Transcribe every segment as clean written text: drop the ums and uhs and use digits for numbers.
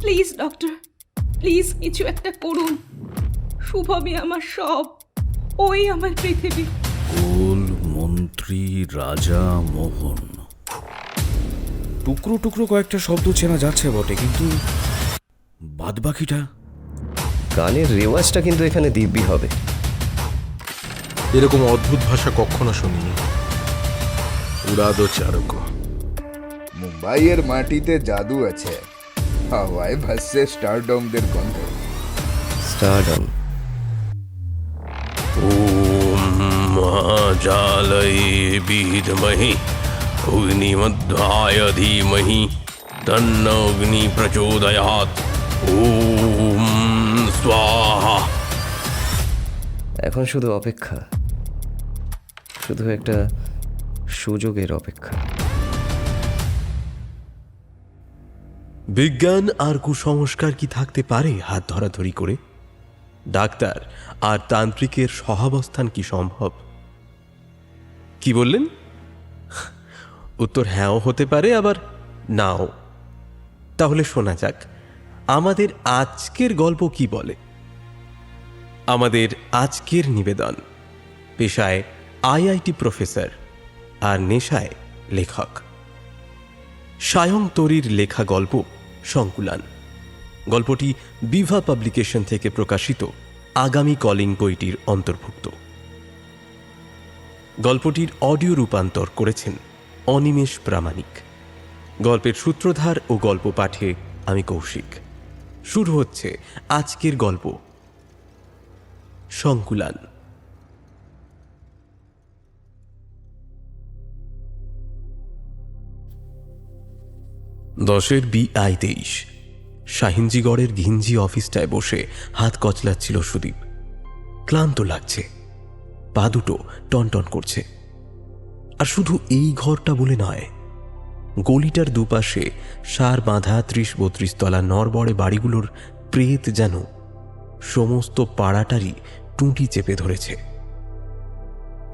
Please doctor, please কিছু একটা করুন। শুভমই আমার সব, ওই আমার পৃথিবী। কুল মন্ত্রী রাজা মোহন, টুকরো টুকরো কয়েকটা শব্দ চেনা যাচ্ছে বটে, কিন্তু বাদবাকিটা। গানের রেওয়াজটা কিন্তু এখানে দিব্যি হবে। এরকম অদ্ভুত ভাষা কখনো শুনিনি। উড়াদো চারক। মুম্বাইয়ের মাটিতে জাদু আছে, হাওয়ায় ভাসছে স্টারডমদের গন্ধ। স্টারডম। ওম মহাজালয়ে বিদ্মহে অগ্নিমধ্যায় ধীমহি তন্নো অগ্নি প্রচোদয়াৎ। ওম স্বাহা। এখন শুধু অপেক্ষা, শুধু একটা সুযোগের অপেক্ষা। বিজ্ঞান আর কুসংস্কার কি থাকতে পারে হাত ধরাধরি করে? ডাক্তার আর তান্ত্রিকের সহাবস্থান কি সম্ভব? কি বললেন? উত্তর হ্যাঁও হতে পারে, আবার নাও। তাহলে শোনা যাক আমাদের আজকের গল্প কি বলে। আমাদের আজকের নিবেদন পেশায় আইআইটি প্রফেসর আর নেশায় লেখক। সায়ং তরির লেখা গল্প সংকুলান। গল্পটি বিভা পাবলিকেশন থেকে প্রকাশিত আগামী কলিং বইটির অন্তর্ভুক্ত। গল্পটির অডিও রূপান্তর করেছেন অনিমেষ প্রামাণিক। গল্পের সূত্রধার ও গল্প পাঠে আমি কৌশিক। শুরু হচ্ছে আজকের গল্প সংকুলান। 10-এর BI-23 শাহিনজিগড়ের ঘিঞ্জি অফিসটায় বসে হাত কচলাচ্ছিল সুদীপ। ক্লান্ত লাগছে, পা দুটো টনটন করছে। আর শুধু এই ঘরটা বলে নয়, গলিটার দুপাশে সার বাঁধা 30-32 তলা নরবরে বাড়িগুলোর প্রেত যেন সমস্ত পাড়াটারই টুঁটি চেপে ধরেছে।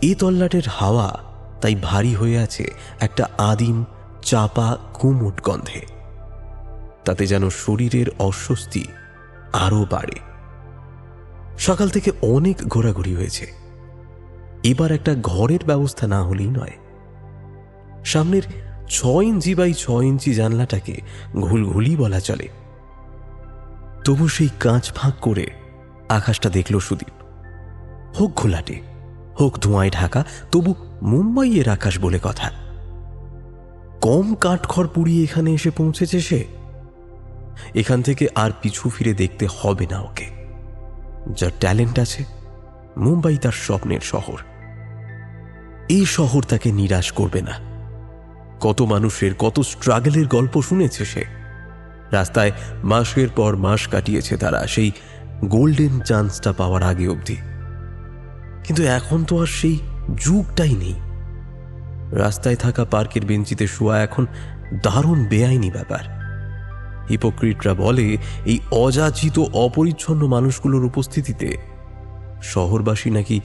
এ তল্লাটের হাওয়া তাই ভারী হয়ে আছে একটা আদিম চাপা কুমুট গন্ধে। তাতে যেন শরীরের অস্বস্তি আরও বাড়ে। সকাল থেকে অনেক ঘোরাঘুরি হয়েছে, এবার একটা ঘরের ব্যবস্থা না হলেই নয়। সামনের 6 ইঞ্চি বাই 6 ইঞ্চি জানলাটাকে ঘুলঘুলি বলা চলে। তবু সেই কাঁচ ফাঁক করে আকাশটা দেখল সুদীপ। হোক ঘোলাটে, হোক ধোঁয়ায় ঢাকা, তবু মুম্বাইয়ের আকাশ বলে কথা। কম কাঠখড় পুড়িয়ে এখানে এসে পৌঁছেছে সে। এখান থেকে আর পিছু ফিরে দেখতে হবে না ওকে। যার ট্যালেন্ট আছে, মুম্বাই তার স্বপ্নের শহর। এই শহর তাকে নিরাশ করবে না। কত মানুষের কত স্ট্রাগলের গল্প শুনেছে সে। রাস্তায় মাসের পর মাস কাটিয়েছে তারা সেই গোল্ডেন চান্সটা পাওয়ার আগে অবধি। কিন্তু এখন তো আর সেই যুগটাই নেই। রাস্তায় থাকা পার্কের বেঞ্চিতে শোয়া এখন দারুণ বেআইনি ব্যাপার। হিপোক্রিটরা বলে এই অযাচিত অপরিচ্ছন্ন মানুষগুলোর উপস্থিতিতে শহরবাসী নাকি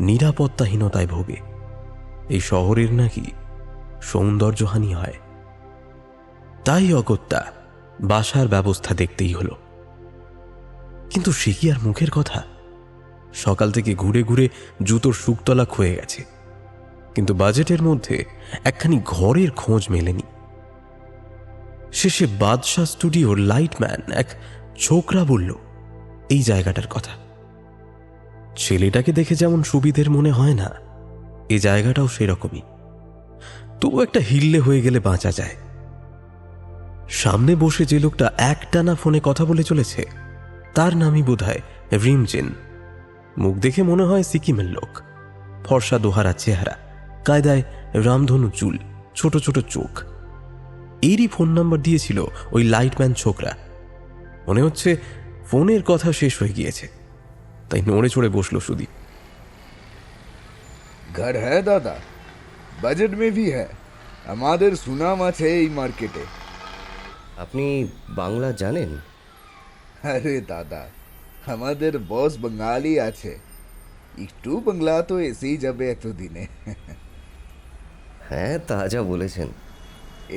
নিরাপত্তাহীনতায় ভোগে। এই শহরের নাকি সৌন্দর্যহানি হয়। তাই অগত্যা বাসার ব্যবস্থা দেখতেই হলো। কিন্তু সে কি আর মুখের কথা? সকাল থেকে ঘুরে ঘুরে জুতোর শুকতলা ক্ষয়ে গেছে, কিন্তু বাজেটের মধ্যে একখানি ঘরের খোঁজ মেলেনি। শেষে বাদশাহ স্টুডিওর লাইটম্যান এক ছোকরা বলল এই জায়গাটার কথা। ছেলেটাকে দেখে যেমন সুবিধের মনে হয় না, এই জায়গাটাও সেরকমই। তবু একটা হিল্লে হয়ে গেলে বাঁচা যায়। সামনে বসে যে লোকটা একটানা ফোনে কথা বলে চলেছে, তার নামই বোধহয় রিমজেন। মুখ দেখে মনে হয় সিকিমের লোক। ফর্সা দোহারা চেহারা, কায়দায় রামধনু চুল, ছোট ছোট চোখ। এরই ফোন নাম্বার দিয়েছিল ওই লাইটম্যান ছোকরা। মনে হচ্ছে ফোনের কথা শেষ হয়ে গিয়েছে, তাই নড়ে চড়ে বসল সুদীপ। घर है दादा, बजट में भी है। আমাদের সুনাম আছে এই মার্কেটে। আপনি বাংলা জানেন? আরে দাদা, আমাদের বস বাঙালি আছে, একটু বাংলা তো এসেই যাবে এতদিনে। হ্যাঁ, তা যা বলেছেন।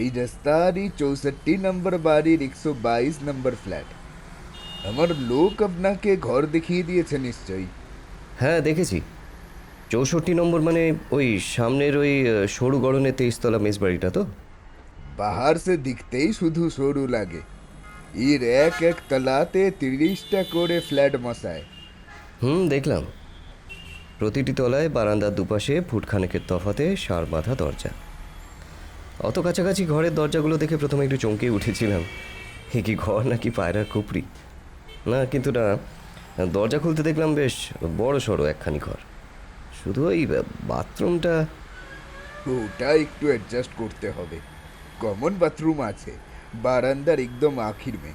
এই রাস্তারই 64 নম্বর বাড়ির 122 নম্বর ফ্ল্যাট। আমার লোক আপনাকে ঘর দেখিয়ে দিয়েছে নিশ্চয়ই। হ্যাঁ দেখেছি, 64 নম্বর মানে ওই সামনের ওই সরু গড়নে 23 তলা মেস বাড়িটা তো? বাহার সে দিখতেই শুধু সরু লাগে। এর এক এক তলাতে 30টা করে ফ্ল্যাট মশায়। দেখলাম। প্রতিটি তলায় বারান্দার দুপাশে ফুটখানেকের তফাতে সার বাঁধা দরজা। অত কাছাকাছি ঘরের দরজাগুলো দেখে প্রথমে একটু চমকে উঠেছিলাম, এ কি ঘর নাকি পায়রার খুপড়ি। না, কিন্তু না, দরজা খুলতে দেখলাম বেশ বড় সড়ো একখানি ঘর। শুধু ওই বাথরুমটা ওটা একটু অ্যাডজাস্ট করতে হবে। কমন বাথরুম আছে বারান্দার একদম আখির মে।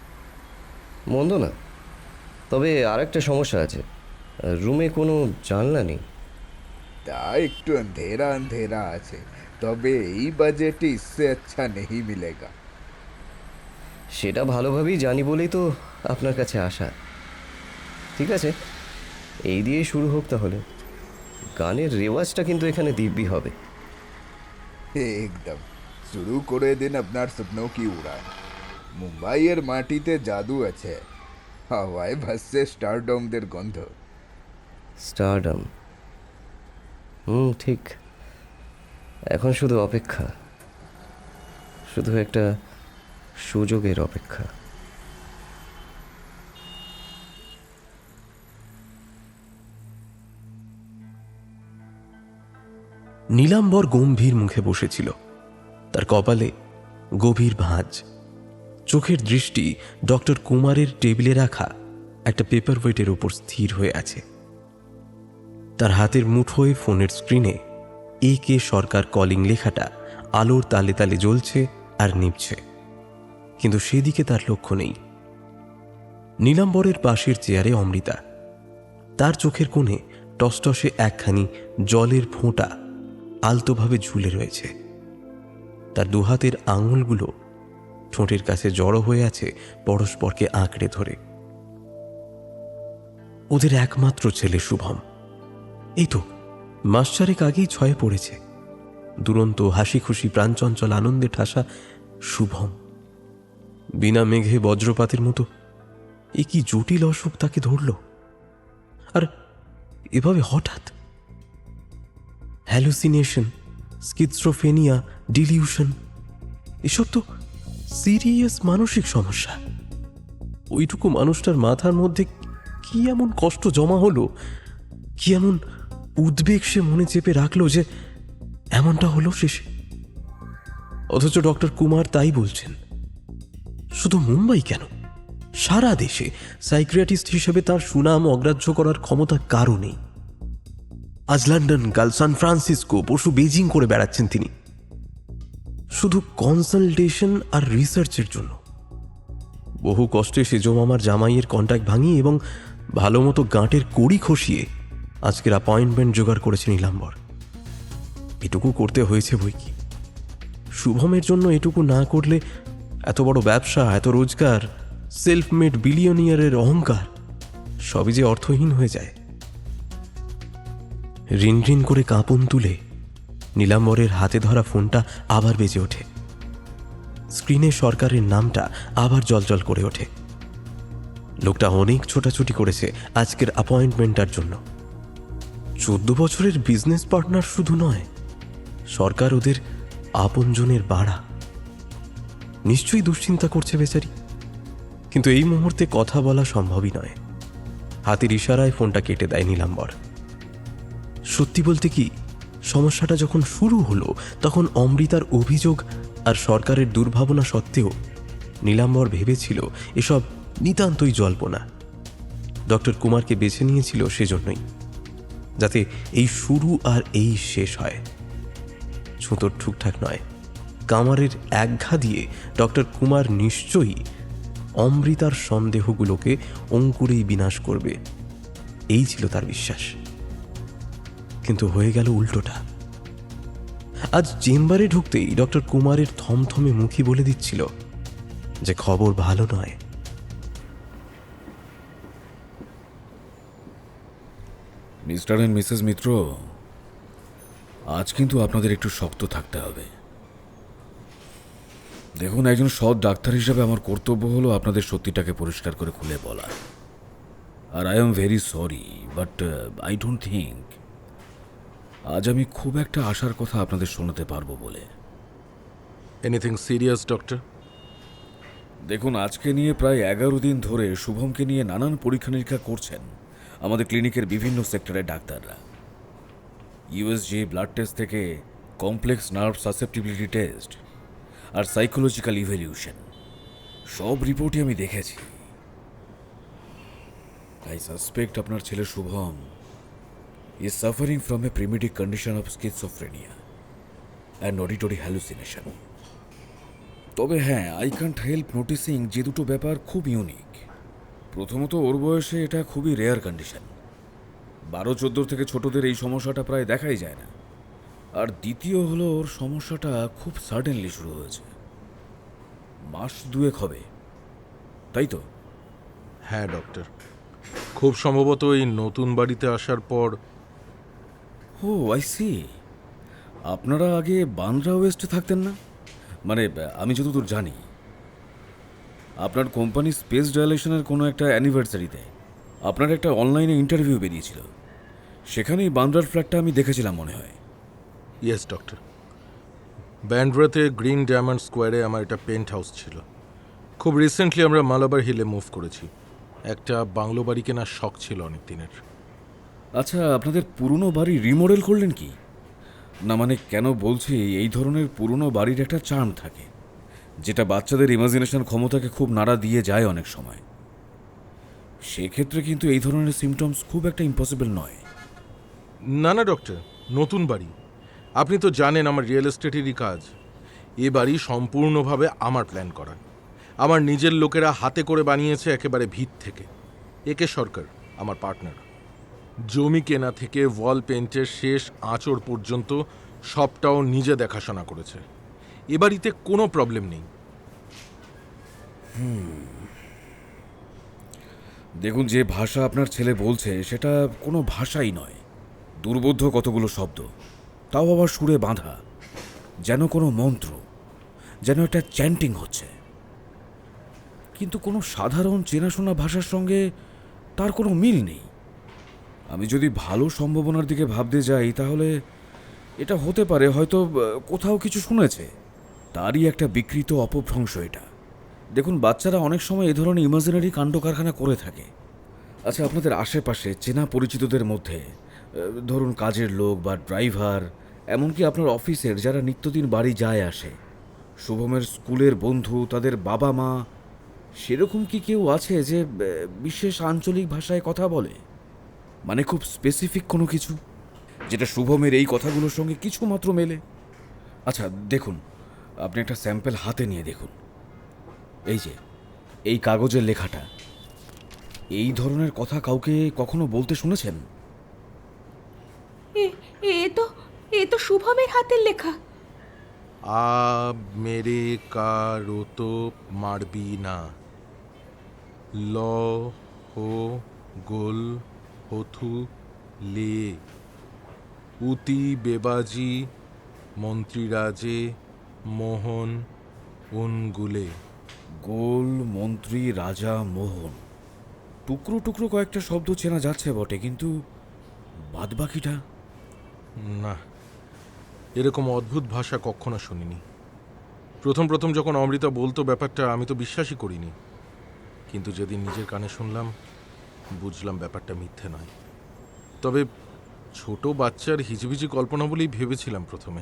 মন্দ না, তবে আর একটা সমস্যা আছে, রুমে কোনো জানলা নেই। তা একটু अंधेरा अंधेरा আছে, তবে এই বাজেটে ইসসে আচ্ছা নেই মিলেগা। সেটা ভালোভাবেই জানি বলেই তো আপনার কাছে আসা। ঠিক আছে, এই দিয়ে শুরু হোক তাহলে। গানের রেওয়াজটা কিন্তু এখানে দিব্যি হবে। একদম শুরু করে দিন আপনার স্বপ্নों की उड़ान। মুম্বাইয়ের মাটিতে জাদু আছে, হাওয়ায় ভাসছে স্টারডমদের গন্ধ। স্টারডম, ঠিক। এখন শুধু অপেক্ষা, শুধু একটা সুযোগের অপেক্ষা। নীলাম্বর গম্ভীর মুখে বসেছিল। তার কপালে গভীর ভাঁজ, চোখের দৃষ্টি ডক্টর কুমারের টেবিলে রাখা একটা পেপার ওয়েটের উপর স্থির হয়ে আছে। তার হাতের মুঠোয় ফোনের স্ক্রিনে AK সরকার কলিং লেখাটা আলোর তালে তালে জ্বলছে আর নিভছে, কিন্তু সেদিকে তার লক্ষ্য নেই। নীলাম্বরের পাশের চেয়ারে অমৃতা, তার চোখের কোণে টসটসে একখানি জলের ফোঁটা আলতোভাবে ঝুলে রয়েছে। তার দুহাতের আঙুলগুলো ঠোঁটের কাছে জড়ো হয়ে আছে পরস্পরকে আঁকড়ে ধরে। ওদের একমাত্র ছেলে শুভম, এই তো মাস চারেক আগেই 6 পড়েছে। দুরন্ত হাসি খুশি প্রাণচঞ্চল আনন্দে ঠাসা শুভম, বিনা মেঘে বজ্রপাতের মতো এ কি জটিল অসুখ তাকে ধরল, আর এভাবে হঠাৎ। হ্যালুসিনেশন, স্কিজোফ্রেনিয়া, ডিলিউশন, এসব তো সিরিয়াস মানসিক সমস্যা। ওইটুকু মানুষটার মাথার মধ্যে কি এমন কষ্ট জমা হলো, কি এমন উদ্বেগ সে মনে চেপে রাখলো যে এমনটা হলো শেষে। অথচ ডক্টর কুমার তাই বলছেন। শুধু মুম্বাই কেন, সারা দেশে সাইকিয়াট্রিস্ট হিসেবে তার সুনাম অগ্রাহ্য করার ক্ষমতা কারও নেই। আজ লন্ডন, কাল সান ফ্রান্সিসকো, পরশু বেজিং করে বেড়াচ্ছেন তিনি, শুধু কনসালটেশন আর রিসার্চের জন্য। বহু কষ্টে সেজো মামার জামাইয়ের কন্ট্যাক্ট ভাঙিয়ে এবং ভালো মতো গাঁটের কড়ি খসিয়ে আজকের অ্যাপয়েন্টমেন্ট জোগাড় করেছে নীলাম্বর। এটুকু করতে হয়েছে বই কি। শুভমের জন্য এটুকু না করলে এত বড় ব্যবসা, এত রোজগার, সেলফ মেড বিলিয়নিয়ারের অহংকার সবই যে অর্থহীন হয়ে যায়। রিন রিন করে কাঁপন তুলে নীলাম্বরের হাতে ধরা ফোনটা আবার বেজে ওঠে। স্ক্রিনে সরকারের নামটা আবার জলজল করে ওঠে। লোকটা অনেক ছোটাছুটি করেছে আজকের অ্যাপয়েন্টমেন্টটার জন্য। 14 বছরের বিজনেস পার্টনার শুধু নয়, সরকার ওদের আপনজনের বাড়া। নিশ্চয়ই দুশ্চিন্তা করছে বেচারি, কিন্তু এই মুহূর্তে কথা বলা সম্ভবই নয়। হাতের ইশারায় ফোনটা কেটে দেয় নীলাম্বর। সত্যি বলতে কি, সমস্যাটা যখন শুরু হলো তখন অমৃতার অভিযোগ আর সরকারের দুর্ভাবনা সত্ত্বেও নীলাম্বর ভেবেছিল এসব নিতান্তই জল্পনা। ডক্টর কুমারকে বেছে নিয়েছিল সেজন্যই, যাতে এই শুরু আর এই শেষ হয়। ছুতোর ঠুকঠাক নয়, কামারের একঘা দিয়ে ডক্টর কুমার নিশ্চয়ই অমৃতার সন্দেহগুলোকে অঙ্কুরেই বিনাশ করবে, এই ছিল তার বিশ্বাস। কিন্তু হয়ে গেল উল্টোটা। আজ চেম্বারে ঢুকতেই ডক্টর কুমারের থমথমে মুখই বলে দিচ্ছিল যে খবর ভালো নয়। মিস্টার অ্যান্ড মিসেস মিত্র, আজ কিন্তু আপনাদের একটু শক্ত থাকতে হবে। দেখুন, একজন সৎ ডাক্তার হিসেবে আমার কর্তব্য হলো আপনাদের সত্যিটাকে পরিষ্কার করে খুলে বলা। আর I am very sorry, but I don't think আজ আমি খুব একটা আশার কথা আপনাদের শোনাতে পারবো বলে। Anything serious doctor? দেখুন, আজকে নিয়ে প্রায় 11 দিন ধরে শুভমকে নিয়ে নানান পরীক্ষা নিরীক্ষা করছেন আমাদের ক্লিনিকের বিভিন্ন সেক্টরের ডাক্তাররা। ইউএসজি ব্লাড টেস্ট থেকে কমপ্লেক্স নার্ভ সাসেপ্টিবিলিটি টেস্ট আর সাইকোলজিক্যাল ইভ্যালিউশন, সব রিপোর্টই আমি দেখেছি। আই সাসপেক্ট আপনার ছেলে Shubham is suffering from a primitive condition of schizophrenia and auditory hallucination. তবে হ্যাঁ, আই ক্যান্ট হেল্প নোটিসিং যে দুটো ব্যাপার খুব ইউনিক। প্রথমত, ওর বয়সে এটা খুবই রেয়ার কন্ডিশন। 12-14 থেকে ছোটদের এই সমস্যাটা প্রায় দেখাই যায় না। আর দ্বিতীয় হলো, ওর সমস্যাটা খুব সাডেনলি শুরু হয়েছে। মাস 2 হবে, তাই তো? হ্যাঁ ডক্টর, খুব সম্ভবত এই নতুন বাড়িতে আসার পর। ও আই সি। আপনারা আগে বান্দ্রা ওয়েস্টে থাকতেন না? মানে আমি যতদূর জানি, আপনার কোম্পানি স্পেস ডাইলেশনের কোনো একটা অ্যানিভার্সারিতে আপনার একটা অনলাইনে ইন্টারভিউ বেরিয়েছিল। সেখানেই বান্দ্রার ফ্ল্যাটটা আমি দেখেছিলাম মনে হয়। ইয়েস ডক্টর, ব্যান্ড্রাতে গ্রিন ডায়মন্ড স্কোয়ারে আমার একটা পেন্ট হাউস ছিল। খুব রিসেন্টলি আমরা মালাবার হিলে মুভ করেছি। একটা বাংলো বাড়ি কেনার শখ ছিল অনেক দিনের। আচ্ছা, আপনাদের পুরনো বাড়ি রিমডেল করলেন কি? না মানে কেন বলছি, এই ধরনের পুরনো বাড়ির একটা চার্ম থাকে, যেটা বাচ্চাদের ইমাজিনেশন ক্ষমতাকে খুব নাড়া দিয়ে যায় অনেক সময়। সেক্ষেত্রে কিন্তু এই ধরনের সিমটমস খুব একটা ইম্পসিবল নয়। না না ডক্টর, নতুন বাড়ি। আপনি তো জানেন আমার রিয়েল এস্টেটেরই কাজ। এ বাড়ি সম্পূর্ণভাবে আমার প্ল্যান করা। আমার নিজের লোকেরা হাতে করে বানিয়েছে একেবারে ভিত থেকে। একে সরকার আমার পার্টনার। জমি কেনা থেকে ওয়াল পেন্টের শেষ আঁচড় পর্যন্ত সবটাও নিজে দেখাশোনা করেছে। এ বাড়িতে কোনো প্রবলেম নেই। দেখুন, যে ভাষা আপনার ছেলে বলছে সেটা কোনো ভাষাই নয়। দুর্বোধ্য কতগুলো শব্দ, তাও আবার সুরে বাঁধা, যেন কোনো মন্ত্র, যেন একটা চ্যান্টিং হচ্ছে। কিন্তু কোনো সাধারণ চেনাশোনা ভাষার সঙ্গে তার কোনো মিল নেই। আমি যদি ভালো সম্ভাবনার দিকে ভাবতে যাই, তাহলে এটা হতে পারে হয়তো কোথাও কিছু শুনেছে, তারই একটা বিকৃত অপভ্রংশ এটা। দেখুন, বাচ্চারা অনেক সময় এ ধরনের ইমাজিনারি কাণ্ড কারখানা করে থাকে। আচ্ছা, আপনাদের আশেপাশে চেনা পরিচিতদের মধ্যে ধরুন কাজের লোক বা ড্রাইভার, এমনকি আপনার অফিসের যারা নিত্যদিন বাড়ি যায় আসে, শুভমের স্কুলের বন্ধু, তাদের বাবা মা, সেরকম কি কেউ আছে যে বিশেষ আঞ্চলিক ভাষায় কথা বলে? মানে খুব স্পেসিফিক কোনো কিছু, যেটা শুভমের এই কথাগুলোর সঙ্গে কিছু মাত্র মেলে? আচ্ছা দেখুন, আপনি একটা স্যাম্পল হাতে নিয়ে দেখুন। এই যে এই কাগজের লেখাটা, এই ধরনের কথা কাউকে কখনো বলতে শুনেছেন? এ এ তো এ তো শুভমের হাতের লেখা। আ মেরে কারো তো মারবি না, ল হো গোল হথু লে, উতি বেবাজি মন্ত্রীরাজে মোহন উনগুলে। গোল, মন্ত্রী, রাজা, মোহন, টুকরো টুকরো কয়েকটা শব্দ চেনা যাচ্ছে বটে, কিন্তু বাদবাকিটা? না, এরকম অদ্ভুত ভাষা কখনো শুনিনি। প্রথম প্রথম যখন অমৃতা বলতো ব্যাপারটা, আমি তো বিশ্বাসই করিনি। কিন্তু যেদিন নিজের কানে শুনলাম, বুঝলাম ব্যাপারটা মিথ্যে নয়। তবে ছোট বাচ্চার হিজিবিজি কল্পনা বলেই ভেবেছিলাম প্রথমে।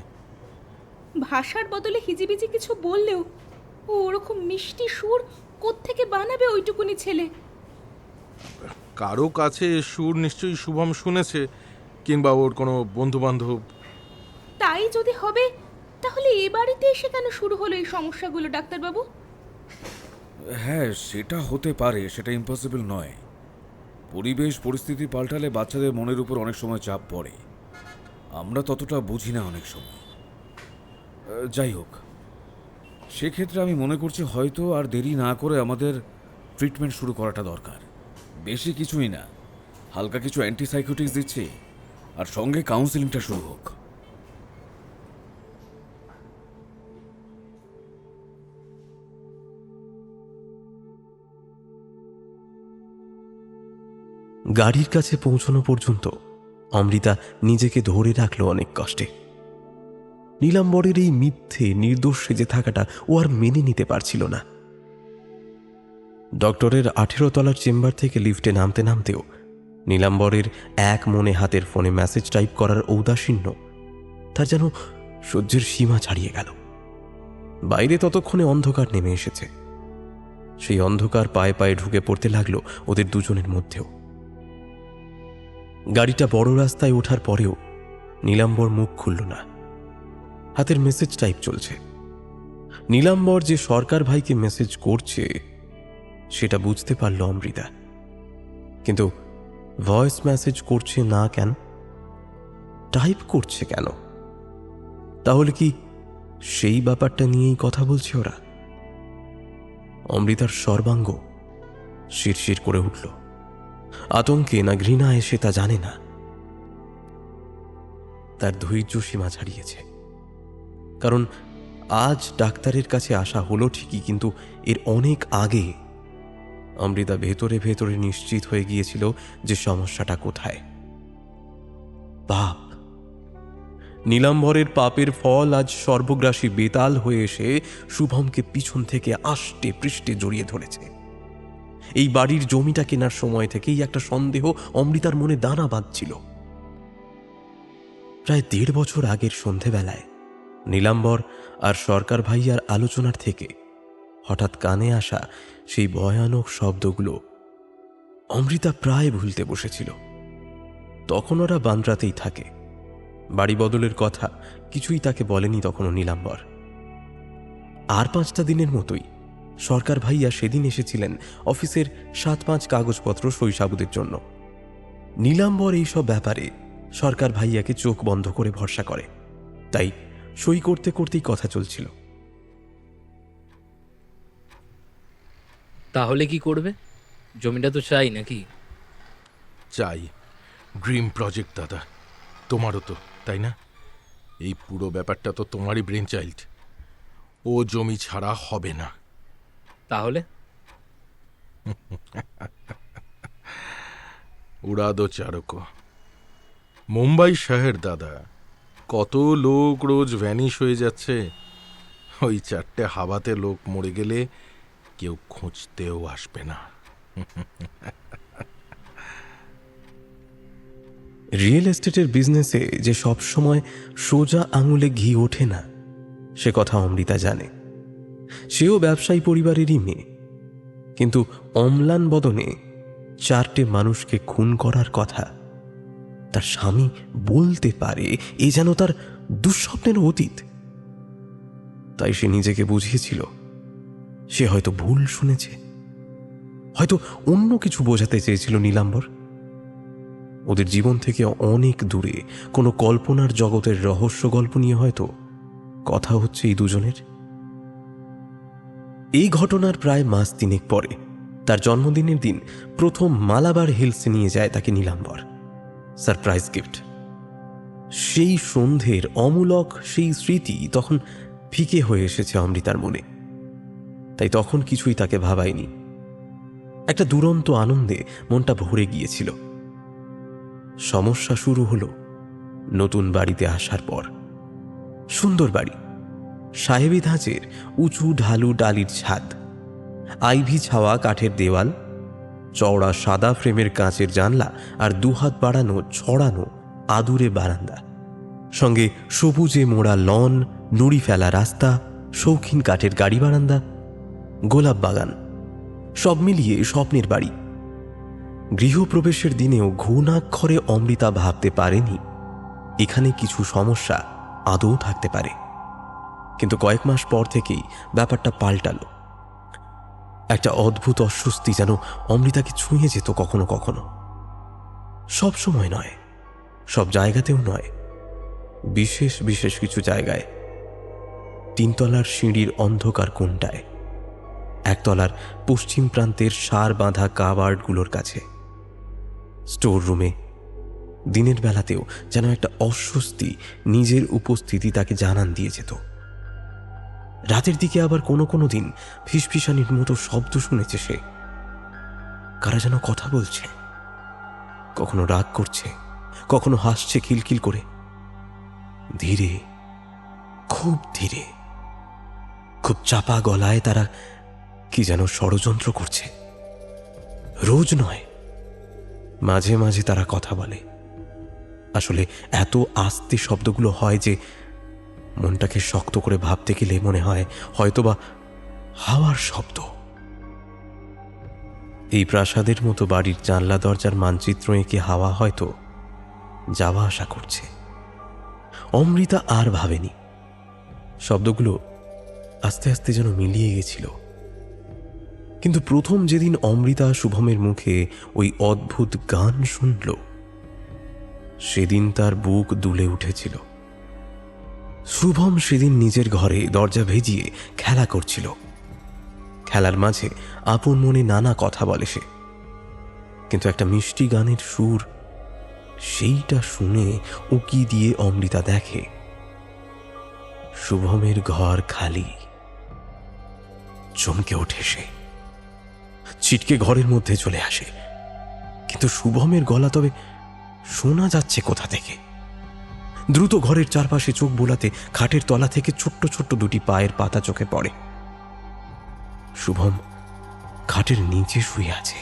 ভাষার বদলে হিজিবিজি কিছু বললেও ও ওরকম মিষ্টি সুর কোত্থেকে বানাবে ওইটুকুনি ছেলে? কারো কাছে এ সুর নিশ্চয়ই শুভম শুনেছে, কিংবা ওর কোনো বন্ধু বান্ধব। তাই যদি হবে, তাহলে এ বাড়িতে এসে কেন শুরু হলো এই সমস্যাগুলো ডাক্তারবাবু? হ্যাঁ, সেটা হতে পারে, সেটা ইম্পসিবল নয়। পরিবেশ পরিস্থিতি পাল্টালে বাচ্চাদের মনের উপর অনেক সময় চাপ পড়ে, আমরা ততটা বুঝি না অনেক সময়। যাই হোক, সেক্ষেত্রে আমি মনে করছি হয়তো আর দেরি না করে আমাদের ট্রিটমেন্ট শুরু করাটা দরকার। বেশি কিছুই না, হালকা কিছু অ্যান্টিসাইকোটিক্স দিচ্ছি, আর সঙ্গে কাউন্সিলিংটা শুরু হোক। গাড়ির কাছে পৌঁছানো পর্যন্ত অমৃতা নিজেকে ধরে রাখল অনেক কষ্টে। নীলাম্বরের এই মিথ্যে নির্দোষ সেজে থাকাটা ও আর মেনে নিতে পারছিল না। ডক্টরের 18 তলার চেম্বার থেকে লিফটে নামতে নামতেও নীলাম্বরের এক মনে হাতের ফোনে মেসেজ টাইপ করার ঔদাসীন্য তার যেন সহ্যের সীমা ছাড়িয়ে গেল। বাইরে ততক্ষণে অন্ধকার নেমে এসেছে। সেই অন্ধকার পায়ে পায়ে ঢুকে পড়তে লাগলো ওদের দুজনের মধ্যেও। গাড়িটা বড় রাস্তায় ওঠার পরেও নীলাম্বর মুখ খুলল না। হাতের মেসেজ টাইপ চলছে। নীলাম্বর যে সরকার ভাইকে মেসেজ করছে সেটা বুঝতে পারল অমৃতা, কিন্তু ভয়েস মেসেজ করছে না কেন, টাইপ করছে কেন? তাহলে কি সেই ব্যাপারটা নিয়েই কথা বলছে ওরা? অমৃতার সর্বাঙ্গ শিরশির করে উঠল। আতঙ্কে না ঘৃণা এসে তা জানে না। তার ধৈর্য সীমা ছাড়িয়েছে। কারণ আজ ডাক্তারের কাছে আসা হলো ঠিকই, কিন্তু এর অনেক আগে অমৃতা ভেতরে ভেতরে নিশ্চিত হয়ে গিয়েছিল যে সমস্যাটা কোথায়। পাপ। নীলাম্বরের পাপের ফল আজ সর্বগ্রাসী বেতাল হয়ে এসে শুভমকে পিছন থেকে আষ্টে পৃষ্ঠে জড়িয়ে ধরেছে। এই বাড়ির জমিটা কেনার সময় থেকেই একটা সন্দেহ অমৃতার মনে দানা বাঁধছিল। প্রায় 1.5 বছর আগের সন্ধেবেলায় নীলাম্বর আর সরকার ভাইয়ার আলোচনার থেকে হঠাৎ কানে আসা সেই ভয়ানক শব্দগুলো অমৃতা প্রায় ভুলতে বসেছিল। তখন ওরা বান্দ্রাতেই থাকে। বাড়ি বদলের কথা কিছুই তাকে বলেনি তখনও নীলাম্বর। আর 5টা দিনের মতোই সরকার ভাইয়া সেদিন এসেছিলেন অফিসের 7-5 কাগজপত্র সই সাবুদের জন্য। নীলাম্বর এইসব ব্যাপারে সরকার ভাইয়াকে চোখ বন্ধ করে ভরসা করে, তাই সই করতে করতেই কথা চলছিল। তাহলে কি করবে? জমিটা তো চাই নাকি? চাই। ড্রিম প্রজেক্ট দাদা, তোমারও তো, তাই না? এই পুরো ব্যাপারটা তো তোমারই ব্রেন চাইল্ড। ও জমি ছাড়া হবে না। তাহলে উড়া দো চারকো। মুম্বাই শহর দাদা, কত লোক রোজ ভ্যানিশ হয়ে যাচ্ছে। ওই 4টে হাওয়াতে লোক মরে গেলে কেউ খুঁজতেও আসবে না। রিয়েল এস্টেটের বিজনেসে যে সব সময় সোজা আঙুলে ঘি ওঠে না সে কথা অমৃতা জানে। সেও ব্যবসায়ী পরিবারেরই মেয়ে, কিন্তু অম্লান বদনে 4টে মানুষকে খুন করার কথা তার স্বামী বলতে পারে এ যেন তার দুঃস্বপ্নের অতীত। তাই সে নিজেকে বুঝিয়েছিল সে হয়তো ভুল শুনেছে, হয়তো অন্য কিছু বোঝাতে চেয়েছিল নীলাম্বর। ওদের জীবন থেকে অনেক দূরে কোনো কল্পনার জগতের রহস্য গল্প নিয়ে হয়তো কথা হচ্ছে এই দুজনের। এই ঘটনার প্রায় মাস 3 পরে তার জন্মদিনের দিন প্রথম মালাবার হিলসে নিয়ে যায় তাকে নীলাম্বর, সারপ্রাইজ গিফট। সেই সন্ধ্যের অমূলক সেই স্মৃতি তখন ফিকে হয়ে এসেছে অমৃতার মনে, তাই তখন কিছুই তাকে ভাবায়নি। একটা দুরন্ত আনন্দে মনটা ভরে গিয়েছিল। সমস্যা শুরু হলো নতুন বাড়িতে আসার পর। সুন্দর বাড়ি, সাহেবী ধাঁচের উঁচু ঢালু ডালির ছাদ, আইভি ছাওয়া কাঠের দেওয়াল, চওড়া সাদা ফ্রেমের কাঁচের জানলা আর 2 হাত বাড়ানো ছড়ানো আদুরে বারান্দা, সঙ্গে সবুজে মোড়া লন, নুড়ি ফেলা রাস্তা, শৌখিন কাঠের গাড়ি বারান্দা, গোলাপ বাগান, সব মিলিয়ে স্বপ্নের বাড়ি। গৃহপ্রবেশের দিনেও ঘুণাক্ষরে অমৃতা ভাবতে পারেনি এখানে কিছু সমস্যা আদৌ থাকতে পারে। কিন্তু কয়েক মাস পর থেকেই ব্যাপারটা পাল্টালো। একটা অদ্ভুত অস্বস্তি যেন অমৃতাকে ছুঁয়ে যেত কখনো কখনো। সব সময় নয়, সব জায়গাতেও নয়, বিশেষ বিশেষ কিছু জায়গায়। 3 তলার সিঁড়ির অন্ধকার কোণটায়, 1 তলার পশ্চিম প্রান্তের সার বাঁধা কাবার্ডগুলোর কাছে, স্টোর রুমে। দিনের বেলাতেও যেন একটা অস্বস্তি নিজের উপস্থিতি তাকে জানান দিয়ে যেত। রাতের দিকে আবার কোনো কোনো দিন ফিসফিসানির মতো শব্দ শুনেছে সে। কারা যেন কথা বলছে, কখনো রাগ করছে, কখনো হাসছে খিলখিল করে। ধীরে, খুব ধীরে, খুব চাপা গলায় তারা কি যেন ষড়যন্ত্র করছে। রোজ নয়, মাঝে মাঝে তারা কথা বলে। আসলে এত আস্তে শব্দগুলো হয় যে মনটাকে শক্ত করে ভাবতে গেলে মনে হয় হয়তোবা হাওয়ার শব্দ। এই প্রাসাদের মতো বাড়ির জানলা দরজার মানচিত্র এঁকে হাওয়া হয়তো যাওয়া আসা করছে। অমৃতা আর ভাবেনি। শব্দগুলো আস্তে আস্তে যেন মিলিয়ে গেছিল। কিন্তু প্রথম যেদিন অমৃতা শুভমের মুখে ওই অদ্ভুত গান শুনল, সেদিন তার বুক দুলে উঠেছিল। শুভম সেদিন নিজের ঘরে দরজা ভেজিয়ে খেলা করছিল। খেলার মাঝে আপন মনে নানা কথা বলে সে, কিন্তু একটা মিষ্টি গানের সুর, সেইটা শুনে উকি দিয়ে অমৃতা দেখে শুভমের ঘর খালি। চমকে ওঠে সে, ছিটকে ঘরের মধ্যে চলে আসে। কিন্তু শুভমের গলা তবে শোনা যাচ্ছে কোথা থেকে। দ্রুত ঘরের চারপাশে চোখ বোলাতে খাটের তলা থেকে ছোট্ট ছোট্ট দুটি পায়ের পাতা চোখে পড়ে। শুভম খাটের নিচে শুয়ে আছে।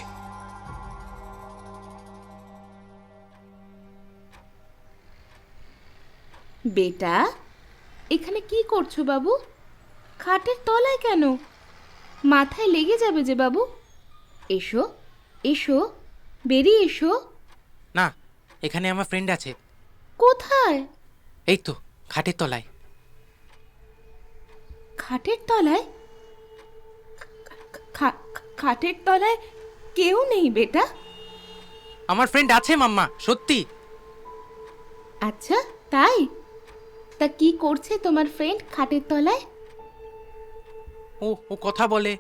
বেটা, এখানে কি করছো বাবু? খাটের তলায় কেন? মাথায় লেগে যাবে যে বাবু। এসো এসো, বেরিয়ে এসো। না, এখানে আমার ফ্রেন্ড আছে। কোথায়? এই তো খাটের তলায়। খাটের তলায়? খাটের তলায় কেউ নেই বেটা। আমার ফ্রেন্ড আছে মাম্মা, সত্যি। আচ্ছা তাই? তা কি করছে তোমার ফ্রেন্ড খাটের তলায়? ও ও কথা বলে,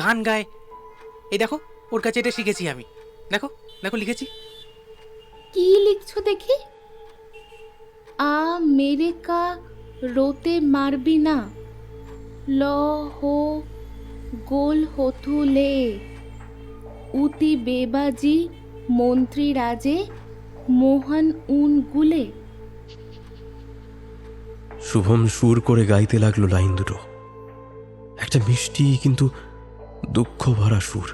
গান গায়। এই দেখো, ওর কাছে এটা শিখেছি আমি। দেখো দেখো, লিখেছি। কি লিখছো দেখি? আমেরিকা রোতে মারবি না, ল হো গোল হতুলে, উতি বেবাজি মন্ত্রী রাজে, মোহন উন গুলে। শুভম সুর করে গাইতে লাগলো লাইন দুটো। একটা মিষ্টি কিন্তু দুঃখ ভরা সুর।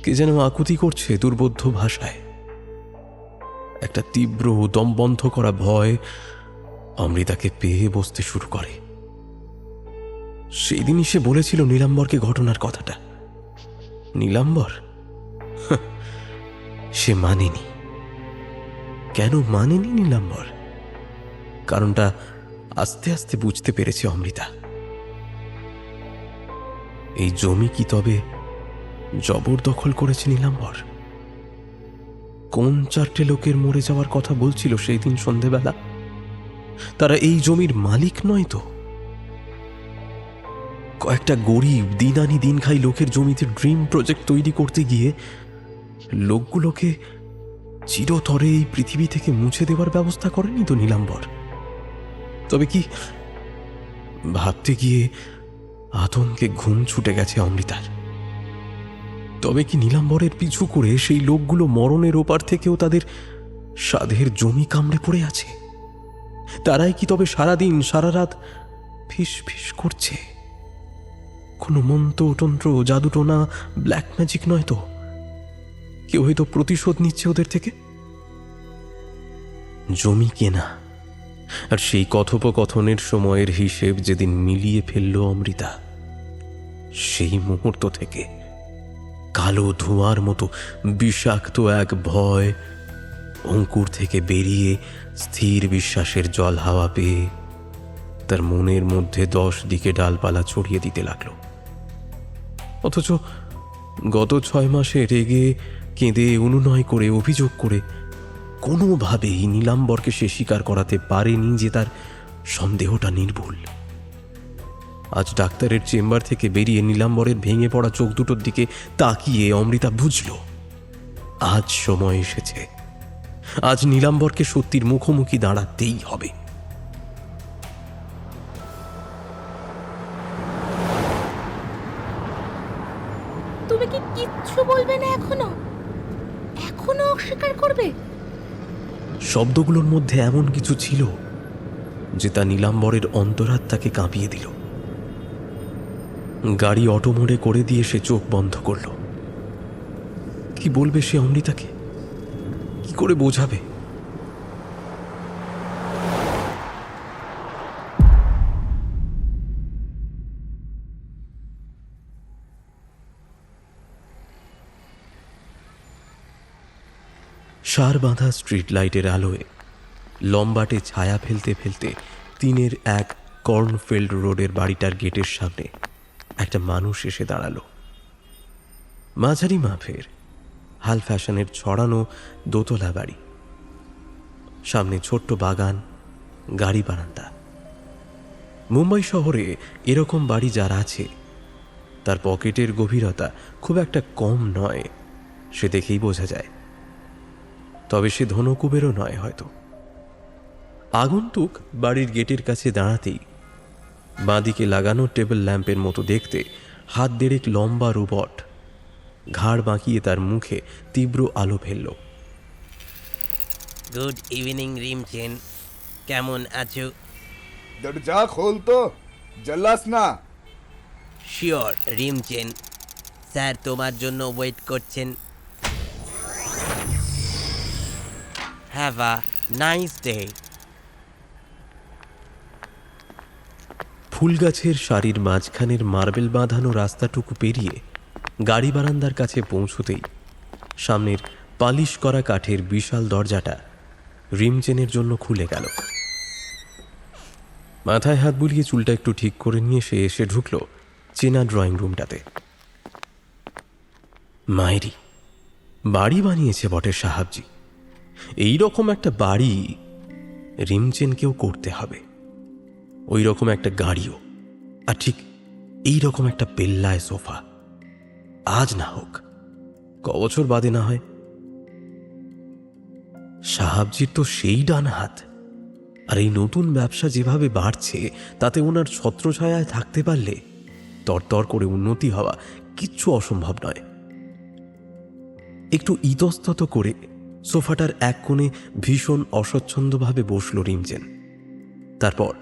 কে যেন আকুতি করছে দুর্বোধ্য ভাষায়। একটা তীব্র দমবন্ধ করা ভয় অমৃতাকে পেয়ে বসতে শুরু করে। সেই দিনই সে বলেছিল নীলাম্বরকে ঘটনার কথাটা। নীলাম্বর সে মানেনি। কেন মানেনি নীলাম্বর? কারণটা আস্তে আস্তে বুঝতে পেরেছে অমৃতা। এই জমি কি তবে জবরদখল করেছে নীলাম্বর? কোন চারটে লোকের মরে যাওয়ার কথা বলছিল সেই দিন সন্ধেবেলা? তারা এই জমির মালিক নয় তো? কয়েকটা গরিব দিন আনি দিন খাই লোকের জমিতে ড্রিম প্রজেক্ট তৈরি করতে গিয়ে লোকগুলোকে চিরতরে এই পৃথিবী থেকে মুছে দেওয়ার ব্যবস্থা করেনি তো নীলাম্বর? তবে কি, ভাবতে গিয়ে আতঙ্কে ঘুম ছুটে গেছে অমৃতার। তবে কি নীলাম্বরের পিছু করে সেই লোকগুলো মরণের ওপার থেকেও তাদের সাধের জমি কামড়ে পড়ে আছে? তারাই কি তবে সারাদিন সারা রাত ফিস ফিস করছে? কোনো মন্ত্রতন্ত্র জাদুটোনা ব্ল্যাক ম্যাজিক নয় তো? কেউ হয়তো প্রতিশোধ নিচ্ছে ওদের থেকে। জমি কেনা আর সেই কথোপকথনের সময়ের হিসেব যেদিন মিলিয়ে ফেলল অমৃতা, সেই মুহূর্ত থেকে কালো ধোঁয়ার মতো বিষাক্ত এক ভয় অঙ্কুর থেকে বেরিয়ে স্থির বিশ্বাসের জল হাওয়া পেয়ে তার মনের মধ্যে 10 দিকে ডালপালা ছড়িয়ে দিতে লাগলো। অথচ গত 6 মাসে রেগে কেঁদে অনুনয় করে অভিযোগ করে কোনোভাবেই নীলাম্বরকে সে স্বীকার করাতে পারেনি যে তার সন্দেহটা নির্ভুল। আজ ডাক্তারের চেম্বার থেকে বেরিয়ে নীলাম্বরের ভেঙে পড়া চোখ দুটোর দিকে তাকিয়ে অমৃতা বুঝল, আজ সময় এসেছে। আজ নীলাম্বরকে সত্যির মুখোমুখি দাঁড়াতেই হবে। তুমি কি কিচ্ছু বলবে না এখনো? এখনো অস্বীকার করবে? শব্দগুলোর মধ্যে এমন কিছু ছিল যে তা নীলাম্বরের অন্তরাত্মাকে কাঁপিয়ে দিল। গাড়ি অটো মোড়ে করে দিয়ে সে চোখ বন্ধ করল। কি বলবে সে অমৃতাকে? কি করে বোঝাবে? সার বাঁধা স্ট্রিট লাইটের আলোয় লম্বাটে ছায়া ফেলতে ফেলতে তিনের এক কর্নফিল্ড রোডের বাড়িটার গেটের সামনে একটা মানুষ এসে দাঁড়ালো। মাঝারি মাপের, হাল ফ্যাশনের ছড়ানো দোতলা বাড়ি, সামনে ছোট্ট বাগান, গাড়ি বারান্দা। মুম্বাই শহরে এরকম বাড়ি যার আছে তার পকেটের গভীরতা খুব একটা কম নয়, সে দেখেই বোঝা যায়। তবে সে ধনকুবেরও নয় হয়তো। আগন্তুক বাড়ির গেটের কাছে দাঁড়াতেই বাঁদিকে লাগানো টেবিল ল্যাম্পের মতো দেখতে হাত দেড়েক লম্বা রোবট ঘাড় বাঁকিয়ে তার মুখে তীব্র আলো ফেলল। গুড ইভিনিং রিমচেন, কেমন আছো? দরজা খোল তো, জল্লাস না। শিওর রিমচেন, স্যার তোমার জন্য ওয়েট করছেন। Have a nice day. ফুলগাছের সারির মাঝখানের মার্বেল বাঁধানো রাস্তাটুকু পেরিয়ে গাড়ি বারান্দার কাছে পৌঁছতেই সামনের পালিশ করা কাঠের বিশাল দরজাটা রিমচেনের জন্য খুলে গেল। মাথায় হাত বুলিয়ে চুলটা একটু ঠিক করে নিয়ে সে এসে ঢুকল চেনা ড্রয়িং রুমটাতে। মায়েরি বাড়ি বানিয়েছে বটে সাহাবজি। এই রকম একটা বাড়ি রিমচেনকেও করতে হবে, ওই রকম একটা গাড়িও, আর ঠিক এই রকম একটা পেল্লায় সোফা। আজ না হোক, কবছর বাদে না হয়। সাহাবজির তো সেই ডান হাত, আর এই নতুন ব্যবসা যেভাবে বাড়ছে তাতে ওনার ছত্রছায়ায় থাকতে পারলে তরতর করে উন্নতি হওয়া কিচ্ছু অসম্ভব নয়। একটু ইতস্তত করে সোফাটার এক কোণে ভীষণ অস্বচ্ছন্দভাবে বসল রিমচেন। তারপর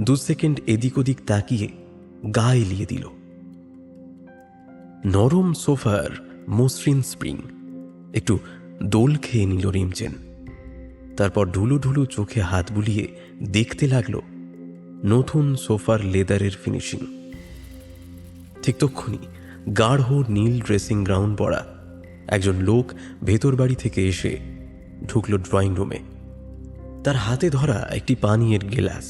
2 সেকেন্ড এদিক ওদিক তাকিয়ে গা এলিয়ে দিল। নরম সোফার মসৃণ স্প্রিং একটু দোল খেয়ে নিল রিমচেন। তারপর ঢুলু ঢুলু চোখে হাত বুলিয়ে দেখতে লাগলো নতুন সোফার লেদারের ফিনিশিং। ঠিক তক্ষুনি গাঢ় নীল ড্রেসিং গ্রাউন্ড পরা একজন লোক ভেতর বাড়ি থেকে এসে ঢুকল ড্রয়িং রুমে। তার হাতে ধরা একটি পানীয়ের গেলাস।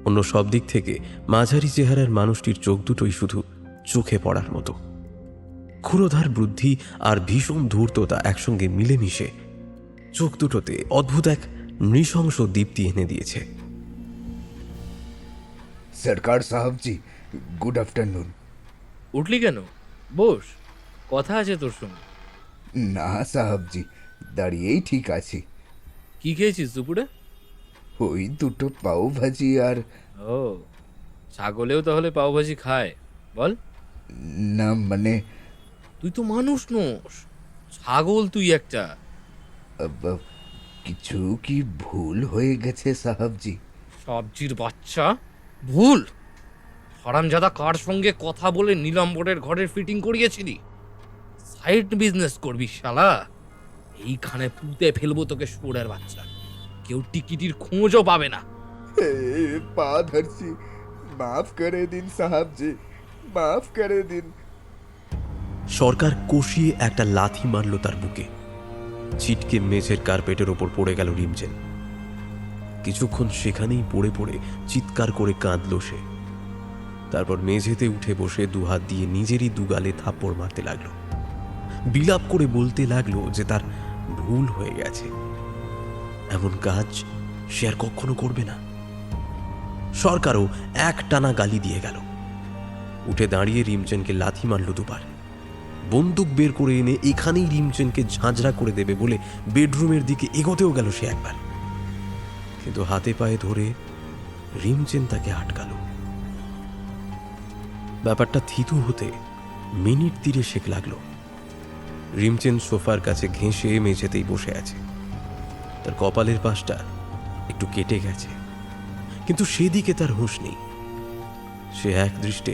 অন্য সব দিক থেকে মাঝারি চেহারার মানুষটির চোখ দুটোই শুধু চোখে পড়ার মতো। ক্ষুরোধার বুদ্ধি আর ভীষণ ধূর্ততা একসঙ্গে মিলেমিশে চোখ দুটোতে অদ্ভুত এক নৃশংস দীপ্তি এনে দিয়েছে। সরকার সাহেবজি, গুড আফটারনুন। উঠলি কেন? বস, কথা আছে তোর সঙ্গে। না সাহেবজি, দাঁড়িয়েই ঠিক আছি। কি খেয়েছিস দুপুরে? ওই দুটো পাও ভাজি আর। ও, ছাগলেও তাহলে পাওভাজি খায়? বল। না মানে তুই তো মানুষ নোস, ছাগল তুই একটা। কিছু কি ভুল হয়ে গেছে সাহেবজি? সবজির বাচ্চা, ভুল? হারামজাদা কার সঙ্গে কথা বলে নীলাম্বরের ঘরের ফিটিং করিয়েছিলি? সাইড বিজনেস করবি শালা? এইখানে পুঁতে ফেলবো তোকে, শুয়োরের বাচ্চা। কেউ টিকিটির খোঁজও পাবে না। পা ধরছি, মাফ করে দিন সাহেবজি, মাফ করে দিন। সরকার কষিয়ে একটা লাথি মারল তার বুকে। ছিটকে মেঝের কার্পেটের ওপর পড়ে গেল রিমচেন। কিছুক্ষণ সেখানেই পড়ে পড়ে চিৎকার করে কাঁদল সে। তারপর মেঝেতে উঠে বসে দুহাত দিয়ে নিজেরই দুগালে থাপ্পড় মারতে লাগলো। বিলাপ করে বলতে লাগলো যে তার ভুল হয়ে গেছে, এমন কাজ সে আর কখনো করবে না। সরকারও এক টানা গালি দিয়ে গেল। উঠে দাঁড়িয়ে রিমচেনকে লাথি মারল দুবার। বন্দুক বের করে এনে এখানেই রিমচেনকে ঝাঁঝরা করে দেবে বলে বেডরুমের দিকে এগোতেও গেল সে একবার, কিন্তু হাতে পায়ে ধরে রিমচেন তাকে আটকাল। ব্যাপারটা থিতু হতে মিনিট 30 লাগলো। রিমচেন সোফার কাছে ঘেঁষে মেঝেতেই বসে আছে। তার কপালের পাশটা একটু কেটে গেছে, কিন্তু সেদিকে তার হুঁশ নেই। সে এক দৃষ্টে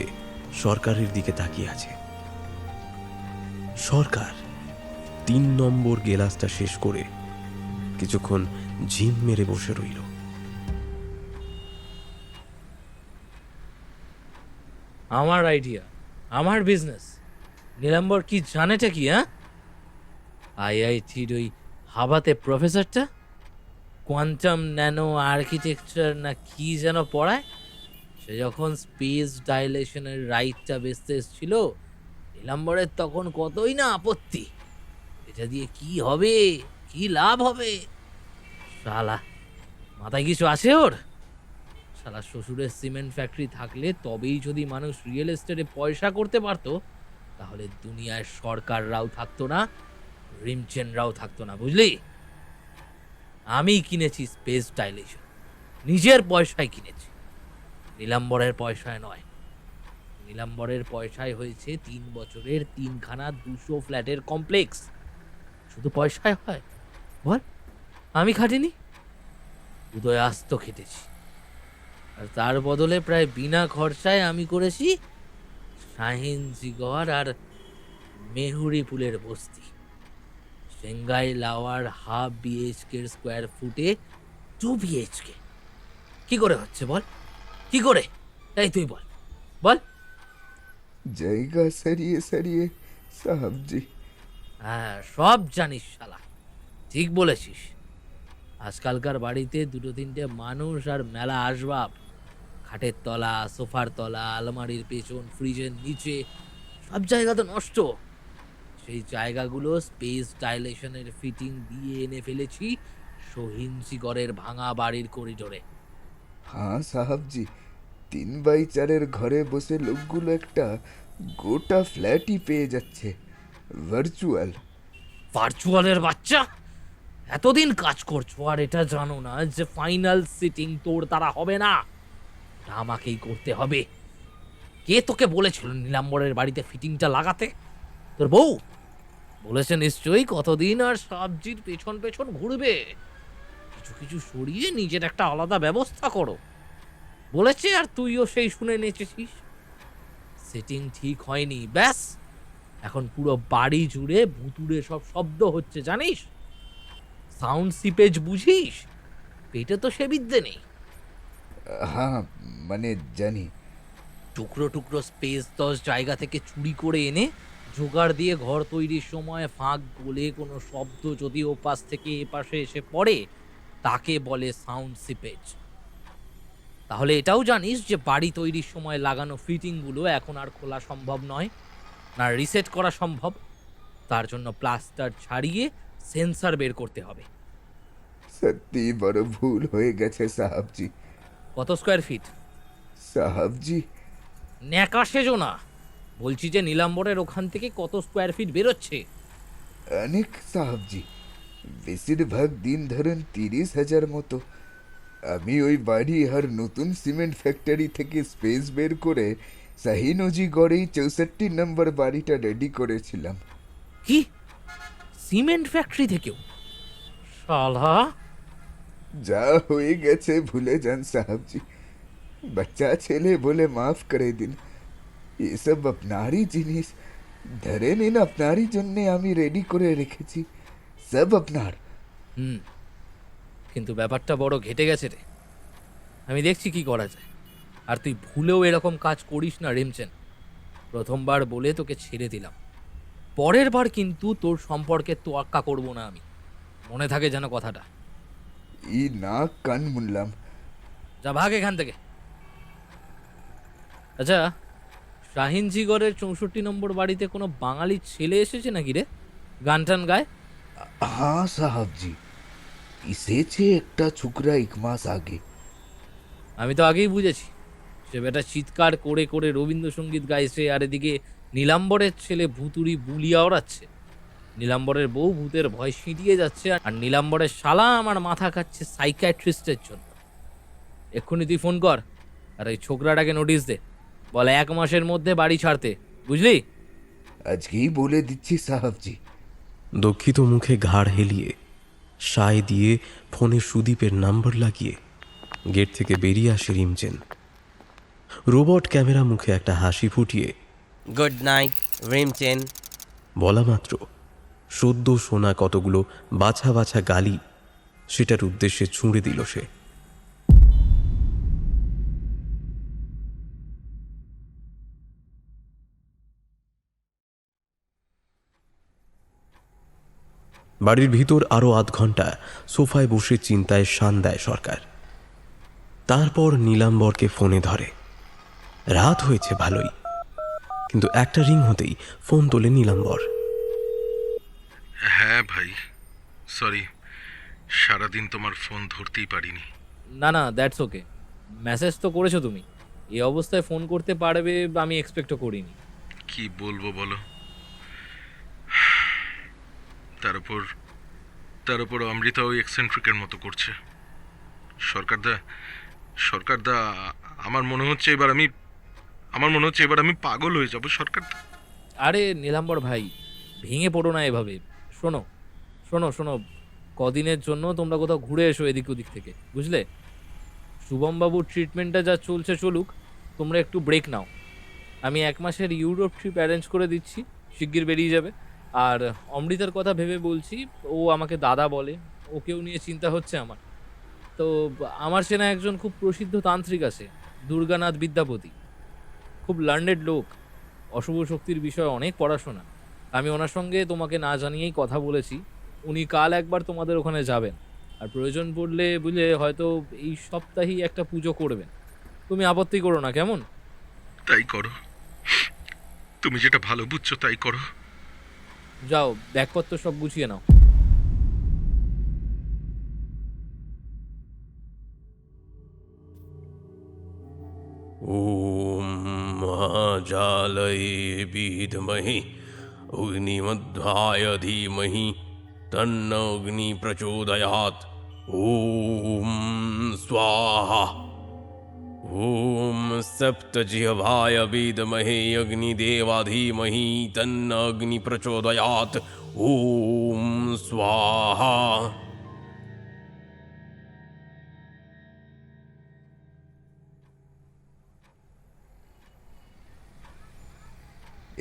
সরকারের দিকে তাকিয়ে আছে। সরকার 3 নম্বর গেলাসটা শেষ করে কিছুক্ষণ ঝিম মেরে বসে রইল। আমার আইডিয়া, আমার বিজনেস, নীলাম্বর কি জানেটা কি? হ্যাঁ, আইআইটির ওই হাবাতে প্রফেসরটা কোয়ান্টাম ন্যানো আর্কিটেকচার না কি যেন পড়ায়, সে যখন স্পেস ডাইলেশনের রাইটটা বেচতে এসেছিল, নীলাম্বরের তখন কতই না আপত্তি। এটা দিয়ে কি হবে, কি লাভ হবে? শালা মাথায় কিছু আছে ওর? শালা শ্বশুরের সিমেন্ট ফ্যাক্টরি থাকলে তবেই যদি মানুষ রিয়েল এস্টেটে পয়সা করতে পারতো, তাহলে দুনিয়ায় সরকাররাও থাকতো না, রিমচেনরাও থাকতো না, বুঝলি? আমি কিনেছি স্পেস ডাইলেশন, নিজের পয়সায় কিনেছি, নীলাম্বরের পয়সায় নয়। নীলাম্বরের পয়সায় হয়েছে 3 বছরের 3খানা 200 ফ্ল্যাটের কমপ্লেক্স। শুধু পয়সায় হয় বল? আমি খাটিনি, উদয় আস্ত খেটেছি। আর তার বদলে প্রায় বিনা খরচায় আমি করেছি শাহিনজিগড় আর মেহুরি পুলের বস্তি। সেঙ্গাই লাওয়ার হাফ বিএইচকে স্কোয়ার ফুটে 2 বিএইচকে। কি করে হচ্ছে বল? কি করে? তাই তুই বল বল। জায়গা সরিয়ে সরিয়ে সাহাব জি। হ্যাঁ, সব জানিস শালা, ঠিক বলেছিস। আজকালকার বাড়িতে 2-3টে মানুষ আর মেলা আসবাব, খাটের তলা, সোফার তলা, আলমারির পেছন, ফ্রিজের নিচে, সব জায়গা তো নষ্ট। সেই জায়গাগুলো স্পেস ডাইলেশনের ফিটিং দিয়ে এনে ফেলেছি সহিঞ্চিগড়ের ভাঙা বাড়ির করিডোরে। হ্যাঁ সাহাব জি, 3x4 ঘরে বসে লোকগুলো একটা গোটা ফ্ল্যাটই পেয়ে যাচ্ছে, ভার্চুয়াল। ভার্চুয়ালের বাচ্চা, এতদিন কাজ করছো আর এটা জানো না যে ফাইনাল সিটিং তোর দ্বারা হবে না, ওটা আমাকেই করতে হবে। কে তোকে বলেছিল নীলাম্বরের বাড়িতে ফিটিংটা লাগাতে? তোর বউ বলেছে নিশ্চয়ই। কতদিন আর সবজির পেছন পেছন ঘুরবে? কিছু কিছু সরিয়ে নিজের একটা আলাদা ব্যবস্থা করো বলেছে, আর তুইও সেই শুনে নেচেছিস। সেটিং ঠিক হয়নি, ব্যাস এখন পুরো বাড়ি জুড়ে ভুতুড়ে সব শব্দ হচ্ছে, জানিস? সাউন্ড সিপেজ বুঝিস? পেটে তো সে বিদ্যে নেই। হ্যাঁ মানে জানি। টুকরো টুকরো স্পেস 10 জায়গা থেকে চুরি করে এনে জোগাড় দিয়ে ঘর তৈরির সময় ফাঁক গলে কোনো শব্দ যদি ওপাশ থেকে এপাশে এসে পড়ে, তাকে বলে সাউন্ড সিপেজ। তাহলে এটাও জানিস যে বাড়ি তৈরির সময় লাগানো ফিটিংগুলো এখন আর খোলা সম্ভব নয়, না রিসেট করা সম্ভব। তার জন্য প্লাস্টার ছাড়িয়ে সেন্সর বের করতে হবে। সত্যি বড় ভুল হয়ে গেছে সাহাব জি। কত স্কোয়ার ফিট? সাহাব জি, ন্যাকা সেজো না, বলছি যে নীলাম্বরের ওখান থেকে কত স্কোয়ার ফিট বেরোচ্ছে? অনেক সাহাব জি, বেশিরভাগ দিন ধরুন 30,000 মতো। আমি ওই বাড়ি আর নতুন সিমেন্ট ফ্যাক্টরি থেকে স্পেস বের করে শাহিনজি গড়েই 64 নম্বর বাড়িটা রেডি করেছিলাম। কি সিমেন্ট ফ্যাক্টরি থেকেও? শালা, যা হয়ে গেছে ভুলে যান সাহাব জি, বাচ্চা ছেলে বলে মাফ করে দিন। এসব আপনারই জিনিস, ধরে নিন আপনারই জন্যে আমি রেডি করে রেখেছি, সব আপনার। কিন্তু ব্যাপারটা বড় ঘেটে গেছে রে। আমি দেখছি কি করা যায়। আর তুই ভুলেও এরকম কাজ করিস না রিমচেন। প্রথমবার বলে তোকে ছেড়ে দিলাম, পরের বার কিন্তু তোর সম্পর্কে তোয়াক্কা করব না আমি, মনে থাকে যেন কথাটা। ই না কান মুনলাম। যা ভাগ এখান থেকে। আচ্ছা, শাহিনজিগড়ের 64 নম্বর বাড়িতে কোনো বাঙালি ছেলে এসেছে নাকি রে, গান টান গায়? हाँ साहब जी, এসেছে একটা ছোকরা 1 মাস আগে। আমি তো আগেই বুঝেছি সে বেটা চিৎকার করে করে রবীন্দ্রসঙ্গীত গাইছে, আর এদিকে নীলাম্বরের ছেলে ভুতুড়ি বুলিয়া ওড়াচ্ছে। নীলাম্বরের বউ ভূতের ভয় সিঁটিয়ে যাচ্ছে, আর নীলাম্বরের শালা আমার মাথা খাচ্ছে সাইকিয়াট্রিস্টের জন্য। এক্ষুনি তুই ফোন কর আর এই ছোকরাটাকে নোটিশ দে, বলে 1 মাসের মধ্যে বাড়ি ছাড়তে, বুঝলি? আজকেই বলে দিচ্ছি সাহাব জি। দুঃখিত মুখে ঘাড় হেলিয়ে সায় দিয়ে ফোনে সুদীপের নাম্বার লাগিয়ে গেট থেকে বেরিয়ে আসে রিমচেন। রোবট ক্যামেরা মুখে একটা হাসি ফুটিয়ে গুড নাইট রিমচেন। বলা মাত্র সদ্য শোনা কতগুলো বাছা বাছা গালি সেটার উদ্দেশ্যে ছুঁড়ে দিল সে। বাড়ির ভিতর আরো আধ ঘন্টা সোফায় বসে চিন্তায় শান দেয় সরকার। তারপর নীলাম্বরকে ফোনে ধরে। রাত হয়েছে ভালোই, কিন্তু একটা রিং হতেই ফোন তোলে নীলাম্বর। হ্যাঁ ভাই, সরি, সারাদিন তোমার ফোন ধরতেই পারিনি। না না, দ্যাটস ওকে। মেসেজ তো করেছো তুমি, এই অবস্থায় ফোন করতে পারবে আমি এক্সপেক্টও করিনি। কি বলবো বলো, তার উপর অমৃতা ওই এক্সেন্ট্রিকের মতো করছে। সরকারদা আমার মনে হচ্ছে এবার আমি পাগল হয়ে যাব সরকারদা। আরে নীলাম্বর ভাই, ভেঙে পড়ো না এভাবে। শোনো শোনো শোনো, কদিনের জন্য তোমরা কোথাও ঘুরে এসো এদিক ওদিক থেকে, বুঝলে? শুভমবাবুর ট্রিটমেন্টটা যা চলছে চলুক, তোমরা একটু ব্রেক নাও। আমি 1 মাসের ইউরোপ ট্রিপ অ্যারেঞ্জ করে দিচ্ছি, শিগগির বেরিয়ে যাবে। আর অমৃতার কথা ভেবে বলছি, ও আমাকে দাদা বলে, ওকেও নিয়ে চিন্তা হচ্ছে আমার। তো আমার চেনা একজন খুব প্রসিদ্ধ তান্ত্রিক আছে, দুর্গানাথ বিদ্যাপতি, খুব লার্নেড লোক, অশুভ শক্তির বিষয়ে অনেক পড়াশোনা। আমি ওনার সঙ্গে তোমাকে না জানিয়েই কথা বলেছি। উনি কাল একবার তোমাদের ওখানে যাবেন, আর প্রয়োজন পড়লে বুঝলে হয়তো এই সপ্তাহেই একটা পুজো করবেন। তুমি আপত্তি করো না, কেমন? তাই করো, তুমি যেটা ভালো বুঝছো তাই করো। যাও, ব্যাগপত্র সব গুছিয়ে নাও। ওম মহাজালয়ে বিদ্মহে অগ্নিমধ্যায় ধীমহি তন্ন অগ্নি প্রচোদয়াৎ। ওম স্বাহা। ওম সপ্তজিহ্বায় বিদ্মহে অগ্নিদেবা ধীমহি তন্ন অগ্নি প্রচোদয়াৎ। ওম স্বাহা।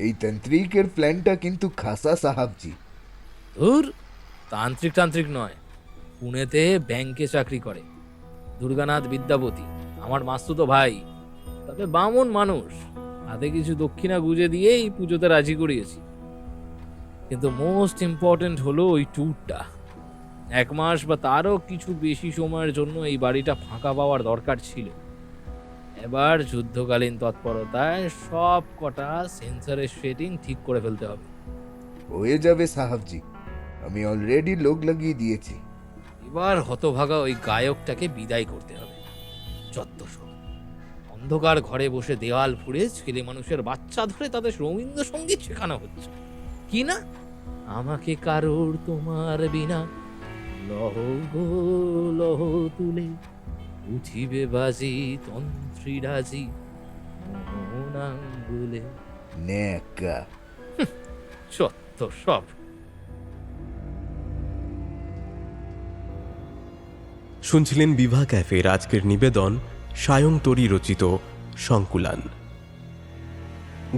এই তান্ত্রিকের প্ল্যানটা কিন্তু খাসা সাহাবজি। ধুর, তান্ত্রিক নয়, পুনেতে ব্যাংকে চাকরি করে দুর্গানাথ বিদ্যাপতি, আমার মাস্তুতো ভাই। তবে বামন মানুষ, হাতে কিছু দক্ষিণা গুজে দিয়েই পুজোতে রাজি করিয়েছি। কিন্তু মোস্ট ইম্পর্টেন্ট হলো ওই ট্যুরটা। 1 মাস বা তারও কিছু বেশি সময়ের জন্য এই বাড়িটা ফাঁকা পাওয়ার দরকার ছিল। এবার যুদ্ধকালীন তৎপরতায় সব কটা সেন্সরের সেটিং ঠিক করে ফেলতে হবে। হয়ে যাবে সাহাবজি, আমি অলরেডি লোক লাগিয়ে দিয়েছি। এবার হতভাগা ওই গায়কটাকে বিদায় করতে হবে। যত্তসব অন্ধকার ঘরে বসে দেওয়াল ফুঁড়ে ছেলে মানুষের বাচ্চা ধরে তাদের রবীন্দ্রসঙ্গীত শেখানো হচ্ছে কি না। আমাকে কারোর তোমার বিনা লহ গো লহ তুলে উঠিবে বাজি তন্ত্রী রাজি মোহনাঙ্গুলে। ন্যাকা। যত্তসব। শুনছিলেন বিভা ক্যাফের আজকের নিবেদন সায়ংতরী রচিত সংকুলান।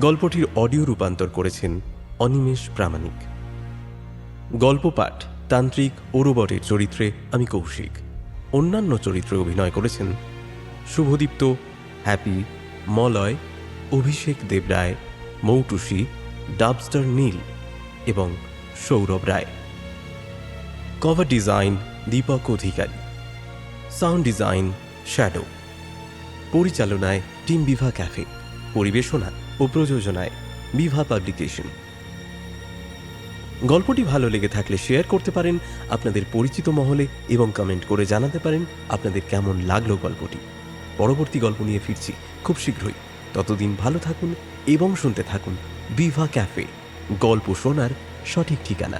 গল্পটির অডিও রূপান্তর করেছেন অনিমেষ প্রামাণিক। গল্প পাঠ তান্ত্রিক ও রোবটের চরিত্রে আমি কৌশিক। অন্যান্য চরিত্রে অভিনয় করেছেন শুভদীপ্ত, হ্যাপি, মলয়, অভিষেক দেবরায়, মৌটুসী, ডাবস্টার নীল এবং Sourav Roy. Cover design Dipak Adhikari. Sound design Shadow. পরিচালনায় টিম বিভা ক্যাফে। পরিবেশনা ও প্রযোজনায় বিভা পাবলিকেশন। গল্পটি ভালো লেগে থাকলে শেয়ার করতে পারেন আপনাদের পরিচিত মহলে এবং কমেন্ট করে জানাতে পারেন আপনাদের কেমন লাগলো গল্পটি। পরবর্তী গল্প নিয়ে ফিরছি খুব শীঘ্রই। ততদিন ভালো থাকুন এবং শুনতে থাকুন বিভা ক্যাফে, গল্প শোনার সঠিক ঠিকানা।